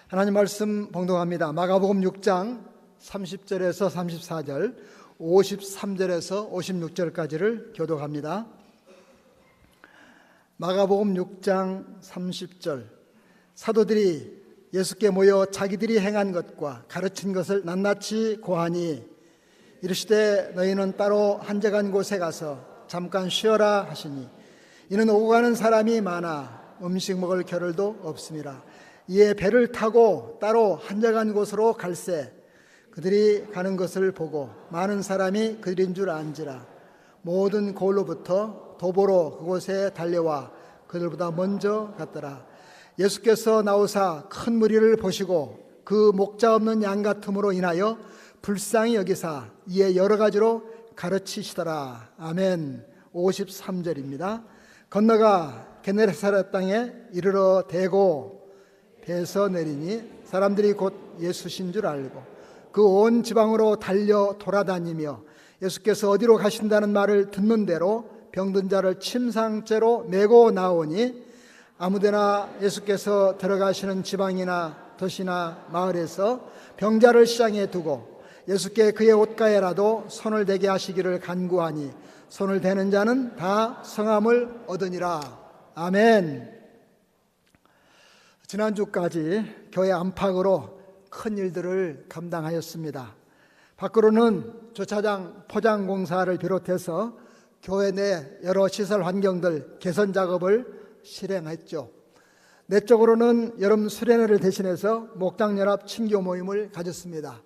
하나님 말씀 봉독합니다. 마가복음 6장 30절에서 34절, 53절에서 56절까지를 교독합니다. 마가복음 6장 30절. 사도들이 예수께 모여 자기들이 행한 것과 가르친 것을 낱낱이 고하니 이르시되 너희는 따로 한적한 곳에 가서 잠깐 쉬어라 하시니 이는 오고 가는 사람이 많아 음식 먹을 겨를도 없음이라. 이에 배를 타고 따로 한적한 곳으로 갈새 그들이 가는 것을 보고 많은 사람이 그들인 줄 안지라. 모든 고을로부터 도보로 그곳에 달려와 그들보다 먼저 갔더라. 예수께서 나오사 큰 무리를 보시고 그 목자 없는 양 같음으로 인하여 불쌍히 여기사 이에 여러 가지로 가르치시더라. 아멘. 53절입니다. 건너가 게네사렛 땅에 이르러 대고 배에서 내리니 사람들이 곧 예수신 줄 알고 그 온 지방으로 달려 돌아다니며 예수께서 어디로 가신다는 말을 듣는 대로 병든 자를 침상째로 메고 나오니 아무데나 예수께서 들어가시는 지방이나 도시나 마을에서 병자를 시장에 두고 예수께 그의 옷가에라도 손을 대게 하시기를 간구하니 손을 대는 자는 다 성함을 얻으니라. 아멘. 지난주까지 교회 안팎으로 큰 일들을 감당하였습니다. 밖으로는 주차장 포장 공사를 비롯해서 교회 내 여러 시설 환경들 개선 작업을 실행했죠. 내적으로는 여름 수련회를 대신해서 목장연합 친교 모임을 가졌습니다.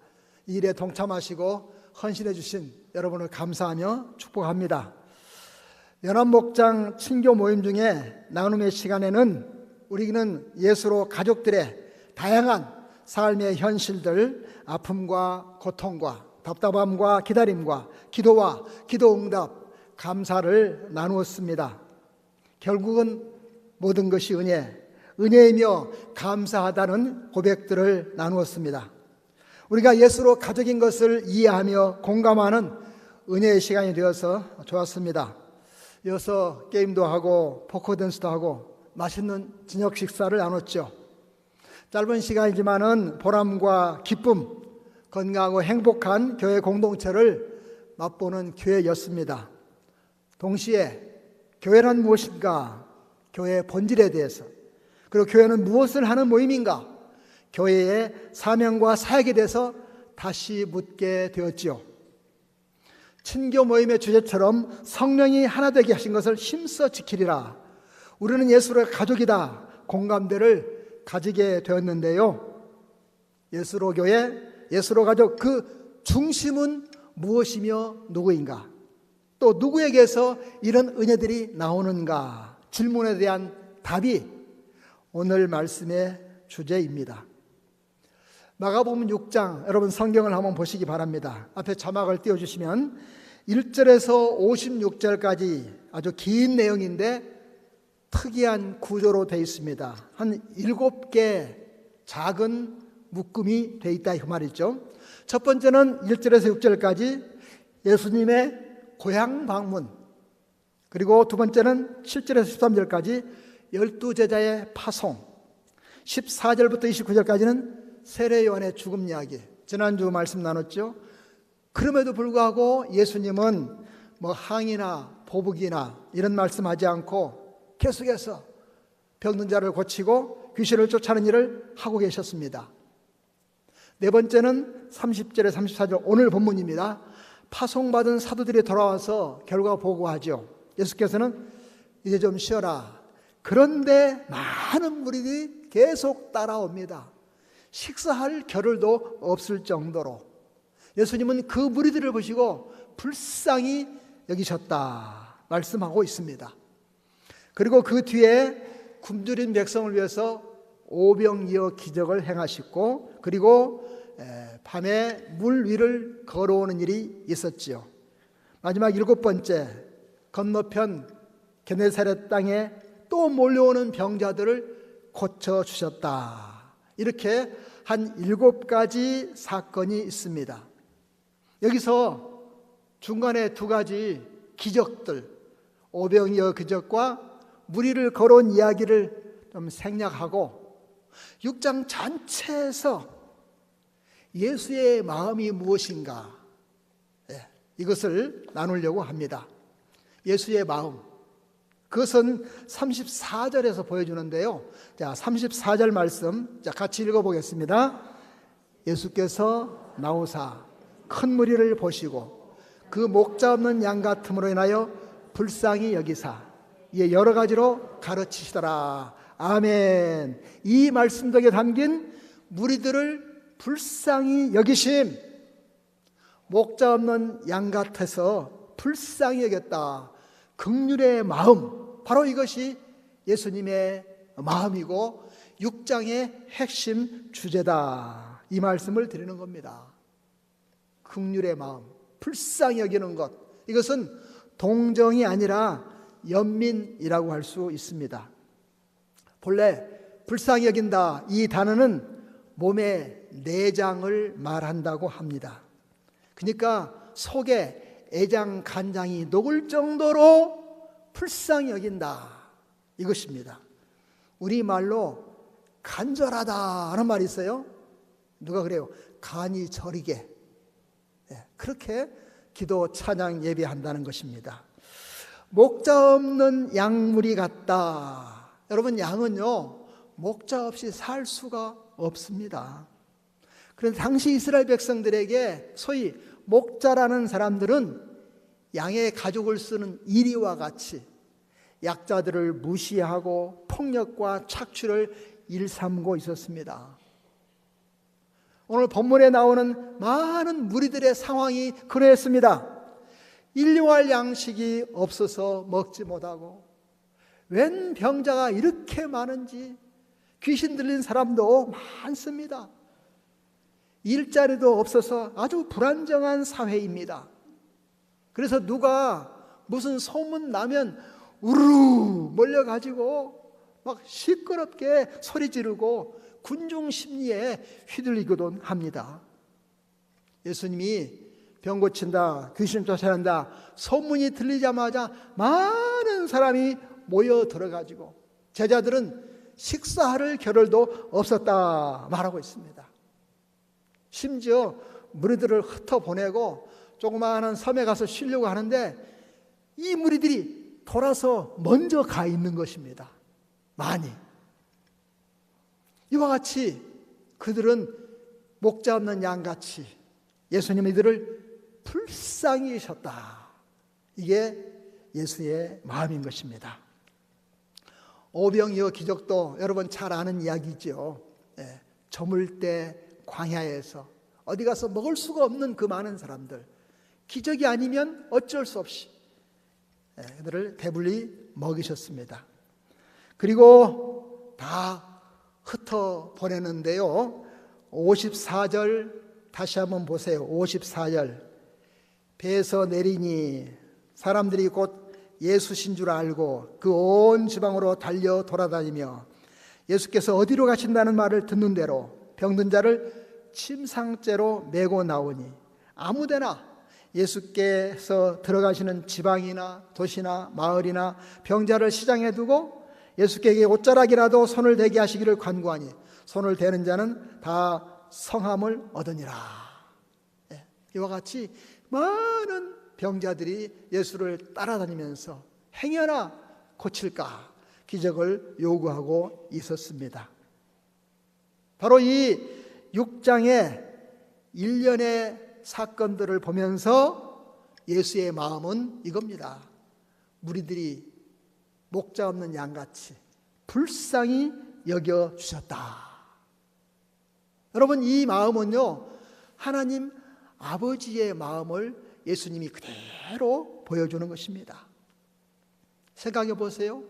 이 일에 동참하시고 헌신해 주신 여러분을 감사하며 축복합니다. 연합목장 친교 모임 중에 나눔의 시간에는 우리는 예수로 가족들의 다양한 삶의 현실들, 아픔과 고통과 답답함과 기다림과 기도와 기도응답, 감사를 나누었습니다. 결국은 모든 것이 은혜이며 감사하다는 고백들을 나누었습니다. 우리가 예수로 가족인 것을 이해하며 공감하는 은혜의 시간이 되어서 좋았습니다. 이어서 게임도 하고 포커댄스도 하고 맛있는 저녁 식사를 나눴죠. 짧은 시간이지만은 보람과 기쁨, 건강하고 행복한 교회 공동체를 맛보는 기회였습니다. 동시에 교회란 무엇인가, 교회의 본질에 대해서, 그리고 교회는 무엇을 하는 모임인가, 교회의 사명과 사역에 대해서 다시 묻게 되었지요. 친교 모임의 주제처럼 성령이 하나 되게 하신 것을 힘써 지키리라. 우리는 예수로 가족이다. 공감대를 가지게 되었는데요. 예수로 교회, 예수로 가족, 그 중심은 무엇이며 누구인가? 또 누구에게서 이런 은혜들이 나오는가? 질문에 대한 답이 오늘 말씀의 주제입니다. 마가복음 6장, 여러분 성경을 한번 보시기 바랍니다. 앞에 자막을 띄워주시면 1절에서 56절까지 아주 긴 내용인데 특이한 구조로 되어 있습니다. 한 7개 작은 묶음이 되어 있다 이 말이죠. 첫 번째는 1절에서 6절까지 예수님의 고향 방문, 그리고 두 번째는 7절에서 13절까지 12제자의 파송, 14절부터 29절까지는 세례요한의 죽음 이야기, 지난주 말씀 나눴죠. 그럼에도 불구하고 예수님은 뭐 항이나 보복이나 이런 말씀하지 않고 계속해서 병든 자를 고치고 귀신을 쫓아내는 일을 하고 계셨습니다. 네 번째는 30절에 34절 오늘 본문입니다. 파송받은 사도들이 돌아와서 결과 보고하죠. 예수께서는 이제 좀 쉬어라. 그런데 많은 무리들이 계속 따라옵니다. 식사할 겨를도 없을 정도로 예수님은 그 무리들을 보시고 불쌍히 여기셨다 말씀하고 있습니다. 그리고 그 뒤에 굶주린 백성을 위해서 오병이어 기적을 행하시고, 그리고 밤에 물 위를 걸어오는 일이 있었지요. 마지막 7번째, 건너편 게네사렛 땅에 또 몰려오는 병자들을 고쳐주셨다. 이렇게 한 7가지 사건이 있습니다. 여기서 중간에 2가지 기적들, 오병이어 기적과 무리를 걸어온 이야기를 좀 생략하고 6장 전체에서 예수의 마음이 무엇인가, 이것을 나누려고 합니다. 예수의 마음, 그것은 34절에서 보여주는데요. 자, 34절 말씀, 자, 같이 읽어보겠습니다. 예수께서 나오사 큰 무리를 보시고 그 목자 없는 양 같음으로 인하여 불쌍히 여기사 이에 여러 가지로 가르치시더라. 아멘. 이 말씀 속에 담긴 무리들을 불쌍히 여기심, 목자 없는 양 같아서 불쌍히 여겼다. 긍휼의 마음, 바로 이것이 예수님의 마음이고 6장의 핵심 주제다. 이 말씀을 드리는 겁니다. 긍휼의 마음, 불쌍히 여기는 것, 이것은 동정이 아니라 연민이라고 할 수 있습니다. 본래 불쌍히 여긴다, 이 단어는 몸의 내장을 말한다고 합니다. 그러니까 속에 애장 간장이 녹을 정도로 불쌍히 여긴다, 이것입니다. 우리말로 간절하다는 말이 있어요. 누가 그래요? 간이 저리게, 그렇게 기도 찬양 예배한다는 것입니다. 목자 없는 양무리 같다. 여러분, 양은요 목자 없이 살 수가 없습니다. 그런데 당시 이스라엘 백성들에게 소위 목자라는 사람들은 양의 가죽을 쓰는 이리와 같이 약자들을 무시하고 폭력과 착취를 일삼고 있었습니다. 오늘 본문에 나오는 많은 무리들의 상황이 그러했습니다. 일용할 양식이 없어서 먹지 못하고, 웬 병자가 이렇게 많은지, 귀신 들린 사람도 많습니다. 일자리도 없어서 아주 불안정한 사회입니다. 그래서 누가 무슨 소문 나면 우르르 몰려가지고 막 시끄럽게 소리 지르고 군중 심리에 휘둘리기도 합니다. 예수님이 병 고친다, 귀신 쫓아낸다 소문이 들리자마자 많은 사람이 모여 들어가지고 제자들은 식사할 겨를도 없었다 말하고 있습니다. 심지어 무리들을 흩어보내고 조그마한 섬에 가서 쉬려고 하는데 이 무리들이 돌아서 먼저 가 있는 것입니다. 많이. 이와 같이 그들은 목자 없는 양같이 예수님이 이들을 불쌍히 여기셨다. 이게 예수의 마음인 것입니다. 오병이어 기적도 여러분 잘 아는 이야기죠. 저물 때 광야에서 어디 가서 먹을 수가 없는 그 많은 사람들, 기적이 아니면 어쩔 수 없이 그들을 배불리 먹이셨습니다. 그리고 다 흩어 보내는데요, 54절 다시 한번 보세요. 54절 배에서 내리니 사람들이 곧 예수신 줄 알고 그 온 지방으로 달려 돌아다니며 예수께서 어디로 가신다는 말을 듣는 대로 병든 자를 침상째로 메고 나오니 아무데나 예수께서 들어가시는 지방이나 도시나 마을이나 병자를 시장에 두고 예수께게 옷자락이라도 손을 대게 하시기를 간구하니 손을 대는 자는 다 성함을 얻으니라. 이와 같이 많은 병자들이 예수를 따라다니면서 행여나 고칠까 기적을 요구하고 있었습니다. 바로 이 6장의 일련의 사건들을 보면서 예수의 마음은 이겁니다. 무리들이 목자 없는 양같이 불쌍히 여겨주셨다. 여러분, 이 마음은요 하나님 아버지의 마음을 예수님이 그대로 보여주는 것입니다. 생각해 보세요.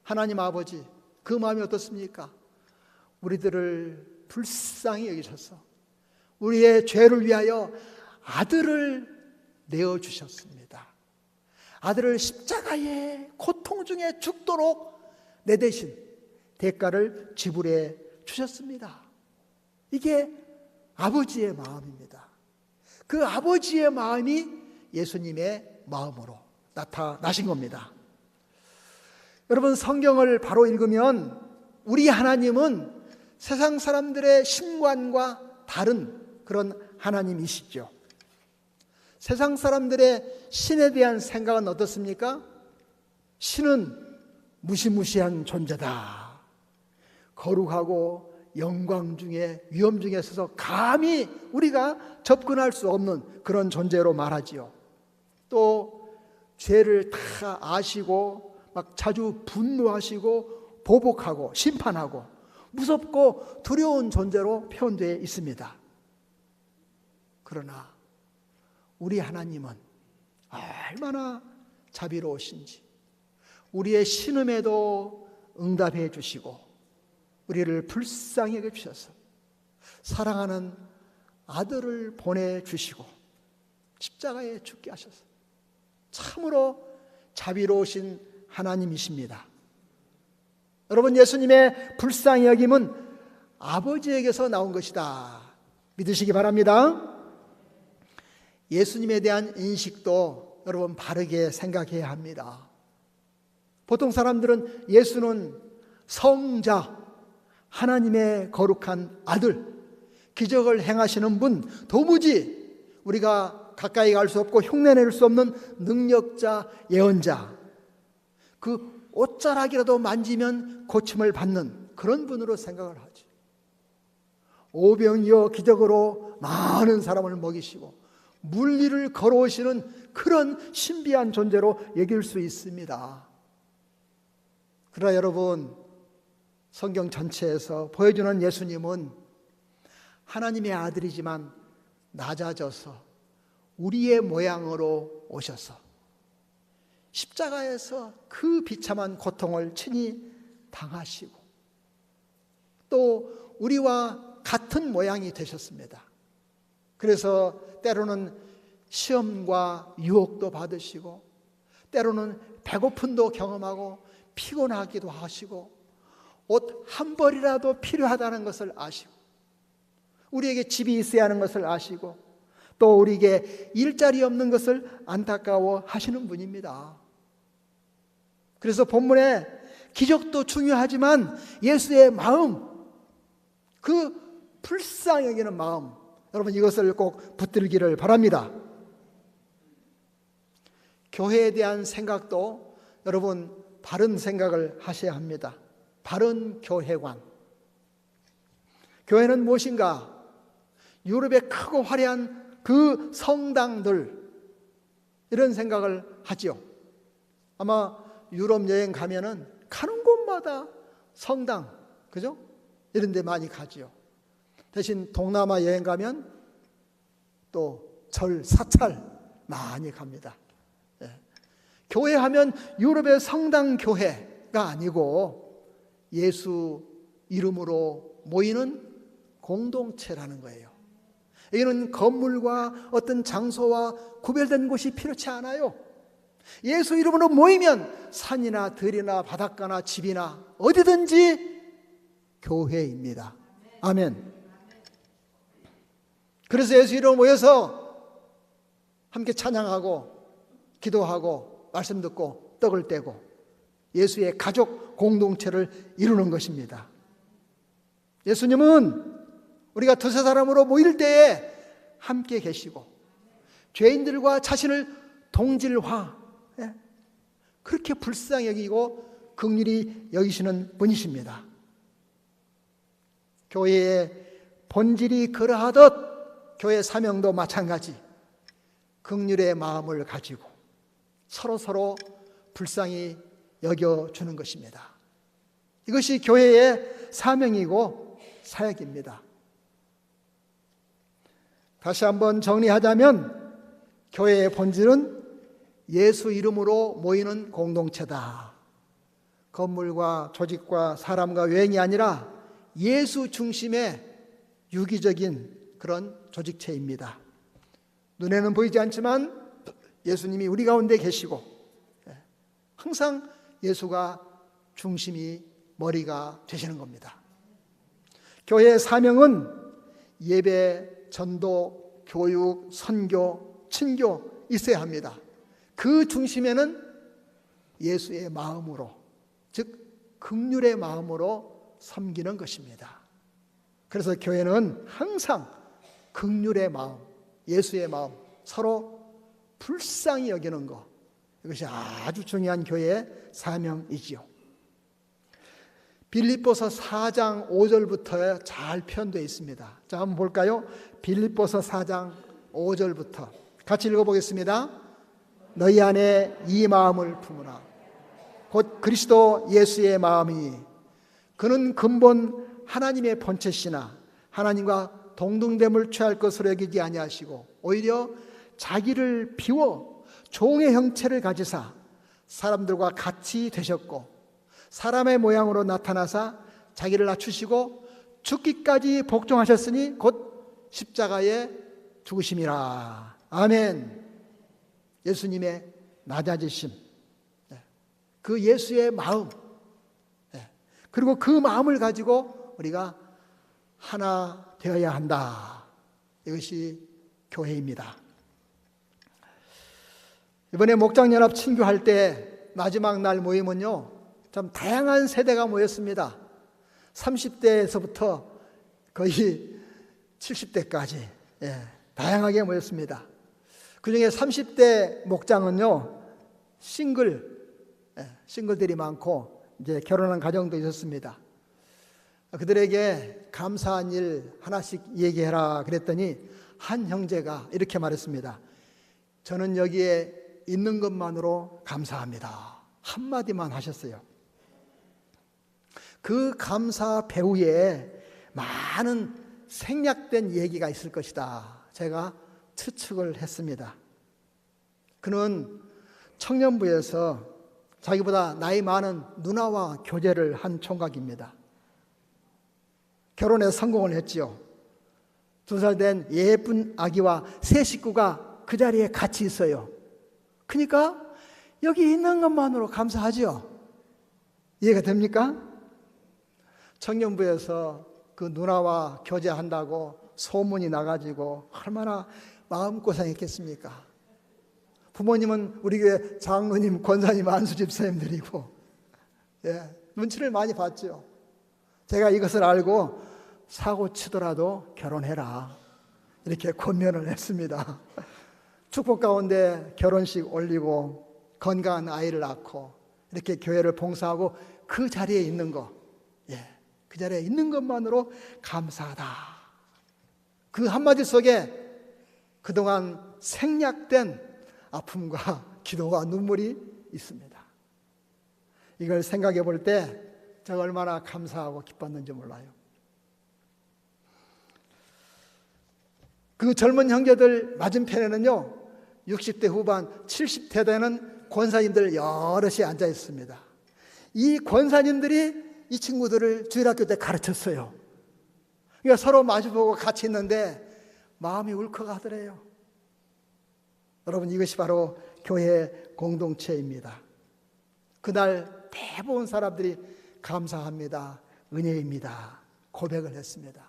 하나님 아버지, 그 마음이 어떻습니까? 우리들을 불쌍히 여기셔서 우리의 죄를 위하여 아들을 내어주셨습니다. 아들을 십자가의 고통 중에 죽도록 내 대신 대가를 지불해 주셨습니다. 이게 아버지의 마음입니다. 그 아버지의 마음이 예수님의 마음으로 나타나신 겁니다. 여러분, 성경을 바로 읽으면 우리 하나님은 세상 사람들의 신관과 다른 그런 하나님이시죠. 세상 사람들의 신에 대한 생각은 어떻습니까? 신은 무시무시한 존재다. 거룩하고 영광 중에 위엄 중에 서서 감히 우리가 접근할 수 없는 그런 존재로 말하지요. 또 죄를 다 아시고 막 자주 분노하시고 보복하고 심판하고 무섭고 두려운 존재로 표현되어 있습니다. 그러나 우리 하나님은 얼마나 자비로우신지 우리의 신음에도 응답해 주시고 우리를 불쌍히 여겨주셔서 사랑하는 아들을 보내주시고 십자가에 죽게 하셔서 참으로 자비로우신 하나님이십니다. 여러분, 예수님의 불쌍히 여김은 아버지에게서 나온 것이다 믿으시기 바랍니다. 예수님에 대한 인식도 여러분 바르게 생각해야 합니다. 보통 사람들은 예수는 성자, 하나님의 거룩한 아들, 기적을 행하시는 분, 도무지 우리가 가까이 갈 수 없고 흉내낼 수 없는 능력자, 예언자, 그 옷자락이라도 만지면 고침을 받는 그런 분으로 생각을 하지. 오병이어 기적으로 많은 사람을 먹이시고 물리를 걸어오시는 그런 신비한 존재로 여길 수 있습니다. 그러나 여러분, 성경 전체에서 보여주는 예수님은 하나님의 아들이지만 낮아져서 우리의 모양으로 오셔서 십자가에서 그 비참한 고통을 친히 당하시고 또 우리와 같은 모양이 되셨습니다. 그래서 때로는 시험과 유혹도 받으시고 때로는 배고픔도 경험하고 피곤하기도 하시고 옷 한 벌이라도 필요하다는 것을 아시고 우리에게 집이 있어야 하는 것을 아시고 또 우리에게 일자리 없는 것을 안타까워 하시는 분입니다. 그래서 본문에 기적도 중요하지만 예수의 마음, 그 불쌍히 여기는 마음, 여러분 이것을 꼭 붙들기를 바랍니다. 교회에 대한 생각도 여러분 바른 생각을 하셔야 합니다. 바른 교회관. 교회는 무엇인가? 유럽의 크고 화려한 그 성당들, 이런 생각을 하지요. 아마 유럽 여행 가면은 가는 곳마다 성당, 그죠? 이런 데 많이 가지요. 대신 동남아 여행 가면 또 절, 사찰 많이 갑니다. 예. 교회 하면 유럽의 성당 교회가 아니고 예수 이름으로 모이는 공동체라는 거예요. 여기는 건물과 어떤 장소와 구별된 곳이 필요치 않아요. 예수 이름으로 모이면 산이나 들이나 바닷가나 집이나 어디든지 교회입니다. 아멘. 그래서 예수 이름으로 모여서 함께 찬양하고 기도하고 말씀 듣고 떡을 떼고 예수의 가족 공동체를 이루는 것입니다. 예수님은 우리가 두세 사람으로 모일 때에 함께 계시고 죄인들과 자신을 동질화, 그렇게 불쌍히 여기고 긍휼히 여기시는 분이십니다. 교회의 본질이 그러하듯 교회 사명도 마찬가지 긍휼의 마음을 가지고 서로 불쌍히 여겨주는 것입니다. 이것이 교회의 사명이고 사역입니다. 다시 한번 정리하자면 교회의 본질은 예수 이름으로 모이는 공동체다. 건물과 조직과 사람과 외행이 아니라 예수 중심의 유기적인 그런 조직체입니다. 눈에는 보이지 않지만 예수님이 우리 가운데 계시고 항상 예수가 중심이 머리가 되시는 겁니다. 교회의 사명은 예배, 전도, 교육, 선교, 친교 있어야 합니다. 그 중심에는 예수의 마음으로, 즉 긍휼의 마음으로 섬기는 것입니다. 그래서 교회는 항상 긍휼의 마음, 예수의 마음, 서로 불쌍히 여기는 것, 이것이 아주 중요한 교회의 사명이지요. 빌립보서 4장 5절부터 잘 표현되어 있습니다. 자, 한번 볼까요? 빌립보서 4장 5절부터 같이 읽어보겠습니다. 너희 안에 이 마음을 품으라. 곧 그리스도 예수의 마음이 그는 근본 하나님의 본체시나 하나님과 동등됨을 취할 것으로 여기지 아니하시고 오히려 자기를 비워 종의 형체를 가지사 사람들과 같이 되셨고 사람의 모양으로 나타나사 자기를 낮추시고 죽기까지 복종하셨으니 곧 십자가에 죽으심이라. 아멘. 예수님의 낮아지심, 그 예수의 마음, 그리고 그 마음을 가지고 우리가 하나 되어야 한다. 이것이 교회입니다. 이번에 목장연합 친교할 때 마지막 날 모임은요, 참 다양한 세대가 모였습니다. 30대에서부터 거의 70대까지 다양하게 모였습니다. 그 중에 30대 목장은요, 싱글들이 많고 이제 결혼한 가정도 있었습니다. 그들에게 감사한 일 하나씩 얘기해라 그랬더니 한 형제가 이렇게 말했습니다. 저는 여기에 있는 것만으로 감사합니다. 한마디만 하셨어요. 그 감사 배후에 많은 생략된 얘기가 있을 것이다. 제가 추측을 했습니다. 그는 청년부에서 자기보다 나이 많은 누나와 교제를 한 총각입니다. 결혼에 성공을 했지요. 2살 된 예쁜 아기와 세 식구가 그 자리에 같이 있어요. 그러니까 여기 있는 것만으로 감사하죠. 이해가 됩니까? 청년부에서 그 누나와 교제한다고 소문이 나가지고 얼마나 마음고생했겠습니까? 부모님은 우리 교회 장로님, 권사님, 안수 집사님들이고 눈치를 많이 봤죠. 제가 이것을 알고 사고 치더라도 결혼해라 이렇게 권면을 했습니다. 축복 가운데 결혼식 올리고 건강한 아이를 낳고 이렇게 교회를 봉사하고 그 자리에 있는 것, 그 자리에 있는 것만으로 감사하다. 그 한마디 속에 그동안 생략된 아픔과 기도와 눈물이 있습니다. 이걸 생각해 볼 때 제가 얼마나 감사하고 기뻤는지 몰라요. 그 젊은 형제들 맞은편에는요, 60대 후반, 70대 되는 권사님들 여럿이 앉아 있습니다. 이 권사님들이 이 친구들을 주일학교 때 가르쳤어요. 그러니까 서로 마주보고 같이 있는데 마음이 울컥하더래요. 여러분, 이것이 바로 교회 공동체입니다. 그날 대부분 사람들이 감사합니다, 은혜입니다 고백을 했습니다.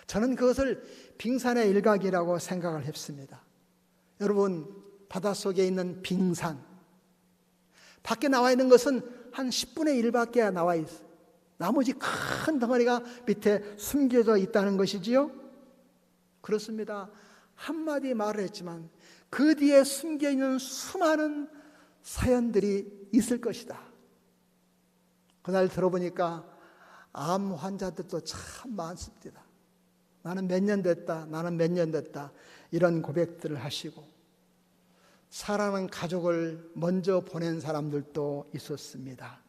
저는 그것을 빙산의 일각이라고 생각을 했습니다. 여러분, 바닷속에 있는 빙산, 밖에 나와 있는 것은 한 10분의 1밖에 나와 있어요. 나머지 큰 덩어리가 밑에 숨겨져 있다는 것이지요. 그렇습니다. 한마디 말을 했지만 그 뒤에 숨겨있는 수많은 사연들이 있을 것이다. 그날 들어보니까 암 환자들도 참 많습니다. 나는 몇 년 됐다, 나는 몇 년 됐다, 이런 고백들을 하시고 사랑하는 가족을 먼저 보낸 사람들도 있었습니다.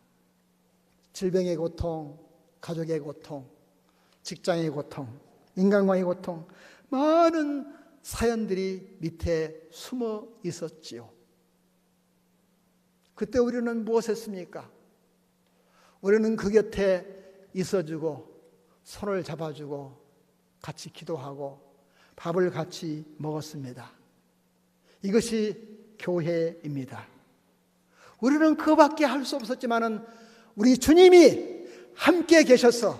질병의 고통, 가족의 고통, 직장의 고통, 인간과의 고통, 많은 사연들이 밑에 숨어 있었지요. 그때 우리는 무엇했습니까? 우리는 그 곁에 있어주고 손을 잡아주고 같이 기도하고 밥을 같이 먹었습니다. 이것이 교회입니다. 우리는 그밖에 할 수 없었지만은 우리 주님이 함께 계셔서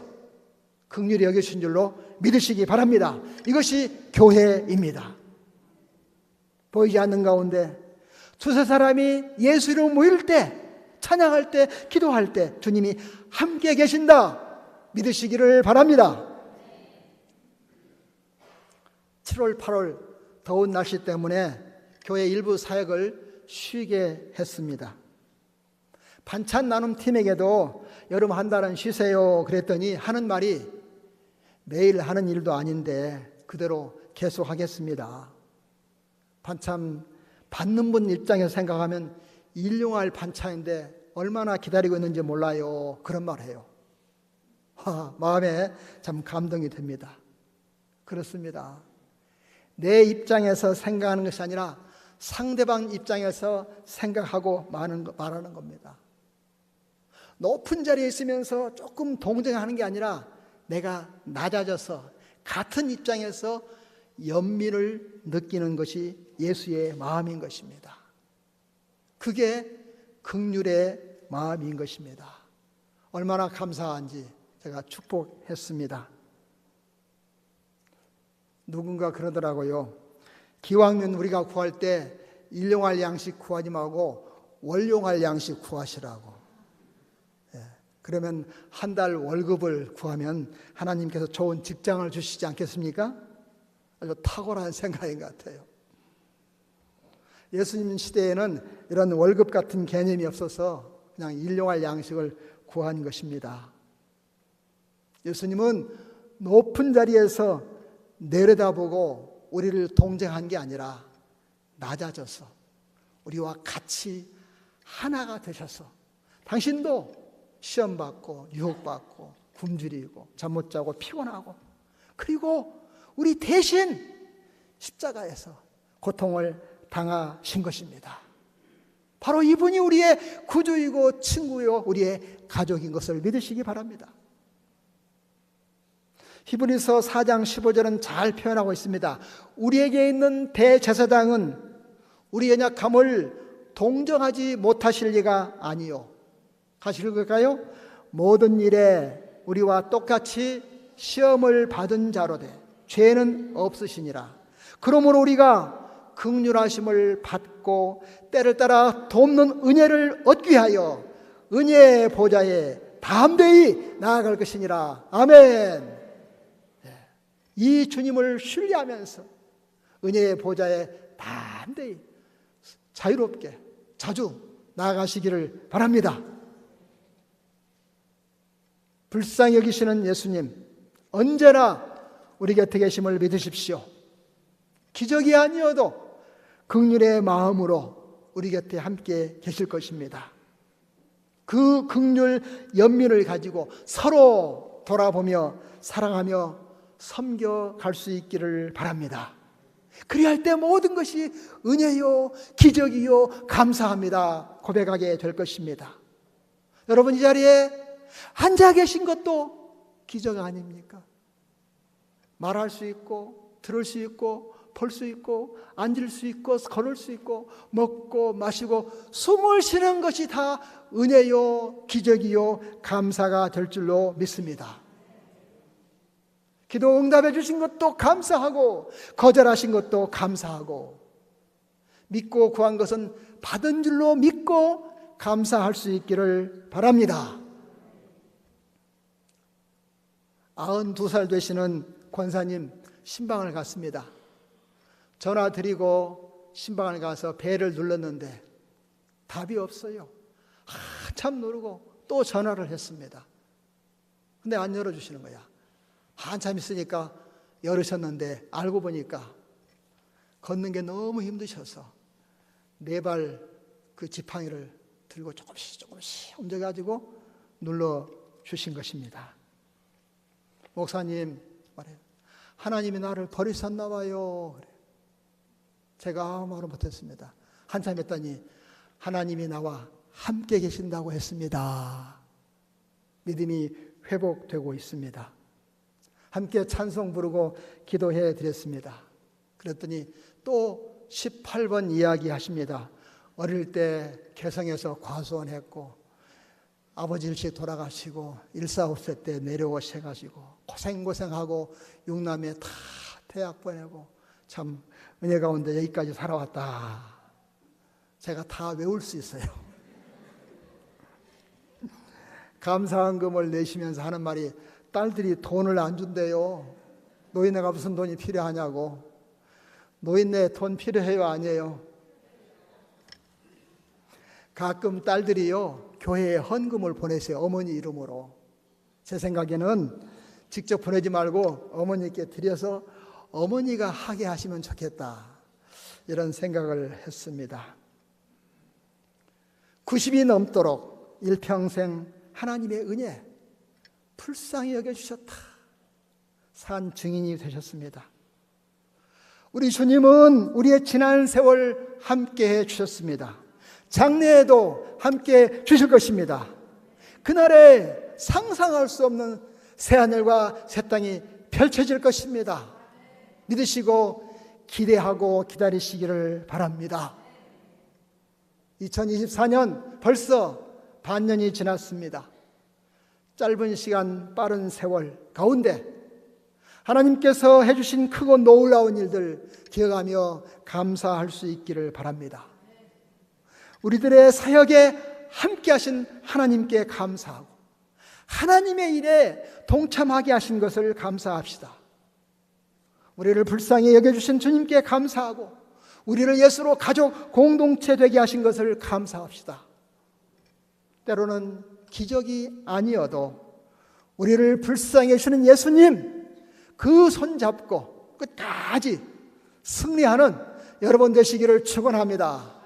긍휼히 여기신 줄로 믿으시기 바랍니다. 이것이 교회입니다. 보이지 않는 가운데 두세 사람이 예수 이름 모일 때, 찬양할 때, 기도할 때 주님이 함께 계신다 믿으시기를 바랍니다. 7월, 8월 더운 날씨 때문에 교회 일부 사역을 쉬게 했습니다. 반찬 나눔 팀에게도 여름 한 달은 쉬세요 그랬더니 하는 말이 매일 하는 일도 아닌데 그대로 계속하겠습니다. 반찬 받는 분 입장에서 생각하면 일용할 반찬인데 얼마나 기다리고 있는지 몰라요. 그런 말 해요. 마음에 참 감동이 됩니다. 그렇습니다. 내 입장에서 생각하는 것이 아니라 상대방 입장에서 생각하고 말하는 겁니다. 높은 자리에 있으면서 조금 동정하는 게 아니라 내가 낮아져서 같은 입장에서 연민을 느끼는 것이 예수의 마음인 것입니다. 그게 긍휼의 마음인 것입니다. 얼마나 감사한지 제가 축복했습니다. 누군가 그러더라고요. 기왕이면 우리가 구할 때 일용할 양식 구하지 말고 월용할 양식 구하시라고. 그러면 한 달 월급을 구하면 하나님께서 좋은 직장을 주시지 않겠습니까? 아주 탁월한 생각인 것 같아요. 예수님 시대에는 이런 월급 같은 개념이 없어서 그냥 일용할 양식을 구한 것입니다. 예수님은 높은 자리에서 내려다보고 우리를 동정한 게 아니라 낮아져서 우리와 같이 하나가 되셔서 당신도 시험받고 유혹받고 굶주리고 잠 못 자고 피곤하고 그리고 우리 대신 십자가에서 고통을 당하신 것입니다. 바로 이분이 우리의 구주이고 친구요 우리의 가족인 것을 믿으시기 바랍니다. 히브리서 4장 15절은 잘 표현하고 있습니다. 우리에게 있는 대제사장은 우리 연약함을 동정하지 못하실 리가 아니요. 같이 읽을까요? 모든 일에 우리와 똑같이 시험을 받은 자로되 죄는 없으시니라. 그러므로 우리가 긍휼하심을 받고 때를 따라 돕는 은혜를 얻기 위하여 은혜의 보좌에 담대히 나아갈 것이니라. 아멘. 이 주님을 신뢰하면서 은혜의 보좌에 담대히 자유롭게 자주 나아가시기를 바랍니다. 불쌍히 여기시는 예수님, 언제나 우리 곁에 계심을 믿으십시오. 기적이 아니어도 긍휼의 마음으로 우리 곁에 함께 계실 것입니다. 그 긍휼 연민을 가지고 서로 돌아보며 사랑하며 섬겨갈 수 있기를 바랍니다. 그리할 때 모든 것이 은혜요 기적이요 감사합니다 고백하게 될 것입니다. 여러분 이 자리에 앉아 계신 것도 기적 아닙니까? 말할 수 있고 들을 수 있고 볼 수 있고 앉을 수 있고 걸을 수 있고 먹고 마시고 숨을 쉬는 것이 다 은혜요 기적이요 감사가 될 줄로 믿습니다. 기도 응답해 주신 것도 감사하고 거절하신 것도 감사하고 믿고 구한 것은 받은 줄로 믿고 감사할 수 있기를 바랍니다. 92살 되시는 권사님 신방을 갔습니다. 전화 드리고 신방을 가서 벨을 눌렀는데 답이 없어요. 한참 누르고 또 전화를 했습니다. 근데 안 열어주시는 거야. 한참 있으니까 열으셨는데 알고 보니까 걷는 게 너무 힘드셔서 네 발 그 지팡이를 들고 조금씩 움직여가지고 눌러주신 것입니다. 목사님 말해요. 하나님이 나를 버리셨나 봐요. 그래. 제가 아무 말을 못했습니다. 한참 했더니 하나님이 나와 함께 계신다고 했습니다. 믿음이 회복되고 있습니다. 함께 찬송 부르고 기도해 드렸습니다. 그랬더니 또 18번 이야기 하십니다. 어릴 때 개성에서 과수원했고 아버지 일찍 돌아가시고 145세 때 내려오셔가지고 고생하고 육남에 다 대학 보내고 참 은혜 가운데 여기까지 살아왔다. 제가 다 외울 수 있어요. 감사한금을 내시면서 하는 말이 딸들이 돈을 안 준대요. 노인네가 무슨 돈이 필요하냐고. 노인네 돈 필요해요, 아니에요? 가끔 딸들이요, 교회에 헌금을 보내세요. 어머니 이름으로. 제 생각에는 직접 보내지 말고 어머니께 드려서 어머니가 하게 하시면 좋겠다, 이런 생각을 했습니다. 90이 넘도록 일평생 하나님의 은혜 불쌍히 여겨주셨다, 산 증인이 되셨습니다. 우리 주님은 우리의 지난 세월 함께해 주셨습니다. 장래에도 함께해 주실 것입니다. 그날에 상상할 수 없는 새하늘과 새 땅이 펼쳐질 것입니다. 믿으시고 기대하고 기다리시기를 바랍니다. 2024년 벌써 반년이 지났습니다. 짧은 시간 빠른 세월 가운데 하나님께서 해주신 크고 놀라운 일들 기억하며 감사할 수 있기를 바랍니다. 우리들의 사역에 함께 하신 하나님께 감사하고 하나님의 일에 동참하게 하신 것을 감사합시다. 우리를 불쌍히 여겨주신 주님께 감사하고 우리를 예수로 가족 공동체 되게 하신 것을 감사합시다. 때로는 기적이 아니어도 우리를 불쌍히 여기시는 예수님 그 손잡고 끝까지 승리하는 여러분 되시기를 축원합니다.